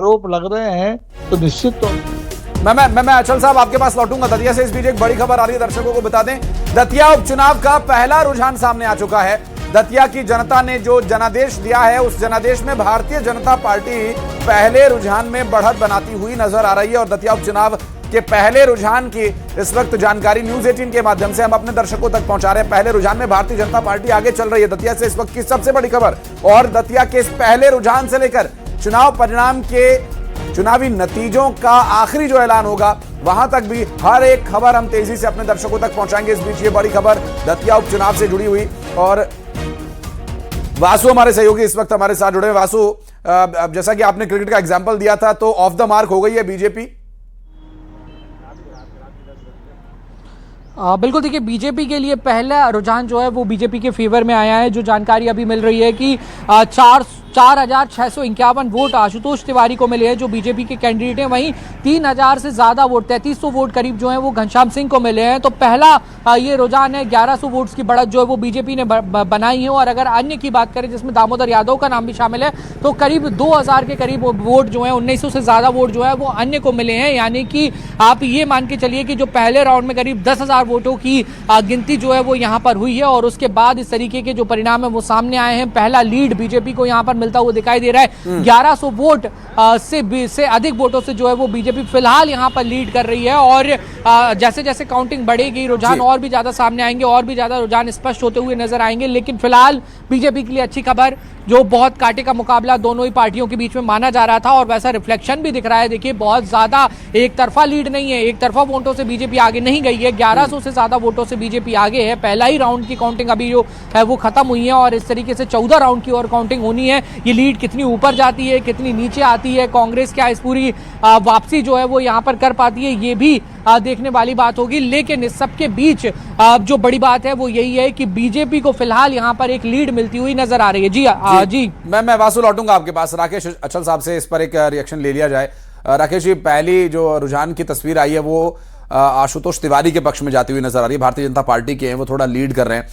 आरोप लग रहे हैं तो निश्चित तौर मैं अचल साहब आपके पास लौटूंगा। दतिया से इस बीच एक बड़ी खबर आ रही है, दर्शकों को बता दें। दतिया उपचुनाव का पहला रुझान सामने आ चुका है। दतिया की जनता ने जो जनादेश दिया है, उस जनादेश में भारतीय जनता पार्टी पहले रुझान में बढ़त बनाती हुई नजर आ रही है। और दतिया उपचुनाव के पहले रुझान की इस वक्त जानकारी न्यूज 18 के माध्यम से हम अपने दर्शकों तक पहुंचा रहे हैं। पहले रुझान में भारतीय जनता पार्टी आगे चल रही है। दतिया से इस वक्त की सबसे बड़ी खबर और दतिया के इस पहले रुझान से लेकर चुनाव परिणाम के चुनावी नतीजों का आखिरी जो ऐलान होगा, वहां तक भी हर एक खबर हम तेजी से अपने दर्शकों तक पहुंचाएंगे। इस बीच ये बड़ी खबर दतिया उपचुनाव से जुड़ी हुई, और वासु हमारे सहयोगी इस वक्त हमारे साथ जुड़े हैं। वासु, जैसा कि आपने क्रिकेट का एग्जांपल दिया था, तो ऑफ द मार्क हो गई है बीजेपी। बिल्कुल, देखिए बीजेपी के लिए पहला रुझान जो है वो बीजेपी के फेवर में आया है। जो जानकारी अभी मिल रही है कि 4,651 वोट आशुतोष तिवारी को मिले हैं जो बीजेपी के कैंडिडेट हैं। वहीं 3,000 से ज्यादा वोट, 3,300 वोट करीब जो है वो घनश्याम सिंह को मिले हैं। तो पहला ये रुझान है, 1,100 वोट्स की बढ़त जो है वो बीजेपी ने बनाई है। और अगर अन्य की बात करें जिसमें दामोदर यादव का नाम भी शामिल है, तो करीब 2,000 के करीब वोट जो है, 1,900 से ज्यादा वोट जो है वो अन्य को मिले हैं। यानी कि आप ये मान के चलिए कि जो पहले राउंड में करीब 10,000 वोटों की गिनती जो है वो यहां पर हुई है, और उसके बाद इस तरीके के जो परिणाम है वो सामने आए हैं। पहला लीड बीजेपी को यहां पर मिलता हुआ दिखाई दे रहा है। 1,100 वोट से अधिक वोटों से जो है वो बीजेपी फिलहाल यहां पर लीड कर रही है। और जैसे जैसे काउंटिंग बढ़ेगी, रुझान और भी ज्यादा सामने आएंगे, और भी ज्यादा रुझान स्पष्ट होते हुए नजर आएंगे। लेकिन फिलहाल बीजेपी के लिए अच्छी खबर, जो बहुत कांटे का मुकाबला दोनों ही पार्टियों के बीच में माना जा रहा था, और वैसा रिफ्लेक्शन भी दिख रहा है। देखिए, बहुत ज्यादा एक तरफा लीड नहीं है, एक तरफा वोटों से बीजेपी आगे नहीं गई है। 1,100 से ज्यादा वोटों से बीजेपी आगे है। पहला ही राउंड की काउंटिंग अभी जो है वो खत्म हुई है, और इस तरीके से 14 राउंड की और काउंटिंग होनी है। ये लीड कितनी ऊपर जाती है, कितनी नीचे आती है, कांग्रेस क्या इस पूरी वापसी जो है वो यहाँ पर कर पाती है, ये भी देखने वाली बात होगी। लेकिन इस सबके बीच जो बड़ी बात है वो यही है कि बीजेपी को फिलहाल यहाँ पर एक लीड मिलती हुई नजर आ रही है। जी मैं वासु लौटूंगा आपके पास। राकेश अचल साहब से इस पर एक रिएक्शन ले लिया जाए। राकेश जी, पहली जो रुझान की तस्वीर आई है वो आशुतोष तिवारी के पक्ष में जाती हुई नजर आ रही है। भारतीय जनता पार्टी के हैं, वो थोड़ा लीड कर रहे हैं।